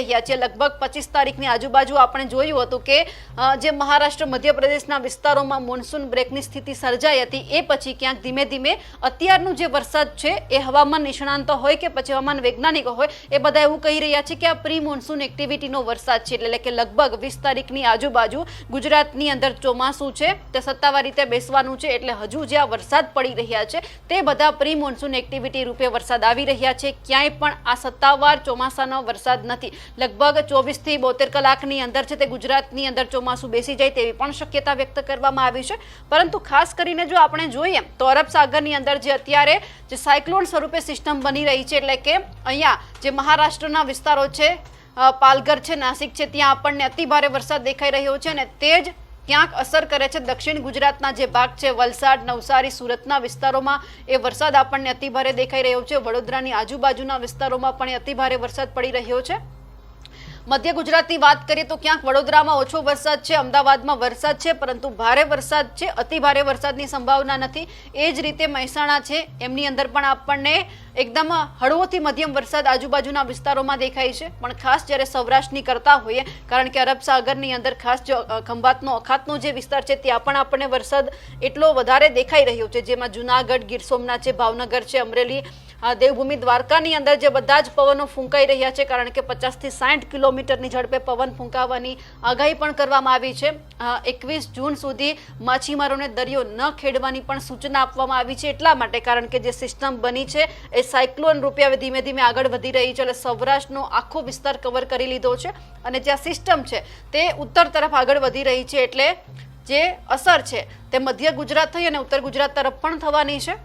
રહ્યા છે। લગભગ 25 તારીખની આજુબાજુ આપણે જોયું હતું કે જે મહારાષ્ટ્ર મધ્યપ્રદેશના વિસ્તારોમાં મોન્સૂન બ્રેકની સ્થિતિ સર્જાઈ હતી, એ પછી ક્યાંક ધીમે ધીમે અત્યારનું જે વરસાદ છે એ હવામાન નિષ્ણાંતો હોય કે પછી હવામાન વૈજ્ઞાનિકો હોય એ બધા એવું કહી રહ્યા છે કે આ પ્રી મોન્સૂન એક્ટિવિટીનો વરસાદ છે, એટલે કે લગભગ 20 તારીખની આજુબાજુ ગુજરાતની અંદર ચોમાસું છે તે સત્તાવાર રીતે બેસવાનું છે। એટલે હજુ જે આ વરસાદ પડી રહ્યા છે તે બધા પ્રી મોન્સૂન એક્ટિવિટી રૂપે વરસાદ આવી રહ્યા છે। ક્યાંય પણ આ સત્તાવાર ચોમાસાનો વરસાદ નથી। લગભગ 24 થી 72 કલાકની અંદર છે તે ગુજરાતની અંદર ચોમાસું બેસી જાય તેવી પણ શક્યતા વ્યક્ત કરવામાં આવી છે। પરંતુ ખાસ કરીને જો આપણે જોઈએ તો અરબ સાગરની અંદર જે અત્યારે જે સાયક્લોન સ્વરૂપે સિસ્ટમ બની રહી છે, એટલે કે અહીંયા જે મહારાષ્ટ્રના વિસ્તારો છે, પાલઘર છે, નાસિક છે, ત્યાં આપણને અતિ ભારે વરસાદ દેખાઈ રહ્યો છે અને તે જ ક્યાંક અસર કરે છે દક્ષિણ ગુજરાતના જે ભાગ છે, વલસાડ, નવસારી, સુરતના વિસ્તારોમાં એ વરસાદ આપણને અતિ ભારે દેખાઈ રહ્યો છે। વડોદરાની આજુબાજુના વિસ્તારોમાં પણ અતિ ભારે વરસાદ પડી રહ્યો છે। મધ્ય ગુજરાતની વાત કરીએ તો ક્યાંક વડોદરામાં ઓછો વરસાદ છે, અમદાવાદમાં વરસાદ છે, પરંતુ ભારે વરસાદ છે, અતિ ભારે વરસાદની સંભાવના નથી। એ જ રીતે મહેસાણા છે, એમની અંદર પણ આપણને એકદમ હળવોથી મધ્યમ વરસાદ આજુબાજુના વિસ્તારોમાં દેખાય છે। પણ ખાસ જ્યારે સૌરાષ્ટ્રની કરતા હોઈએ, કારણ કે અરબ સાગરની અંદર ખાસ ખંભાતનો અખાતનો જે વિસ્તાર છે ત્યાં પણ આપણને વરસાદ એટલો વધારે દેખાઈ રહ્યો છે, જેમાં જુનાગઢ, ગીર સોમનાથ છે, ભાવનગર છે, અમરેલી, દેવભૂમિ દ્વારકાની અંદર જે બધા જ પવનો ફૂંકાઈ રહ્યા છે, કારણ કે 50 થી 60 કિલોમીટરની ઝડપે પવન ફૂંકાવાની આગાહી પણ કરવામાં આવી છે। 21 જૂન સુધી માછીમારોને દરિયો ન ખેડવાની પણ સૂચના આપવામાં આવી છે, એટલા માટે કારણ કે જે સિસ્ટમ બની છે એ સાયક્લોન રૂપે હવે ધીમે ધીમે આગળ વધી રહી છે। એટલે સૌરાષ્ટ્રનો આખો વિસ્તાર કવર કરી લીધો છે અને જે આ સિસ્ટમ છે તે ઉત્તર તરફ આગળ વધી રહી છે, એટલે જે અસર છે તે મધ્ય ગુજરાત થઈ અને ઉત્તર ગુજરાત તરફ પણ થવાની છે।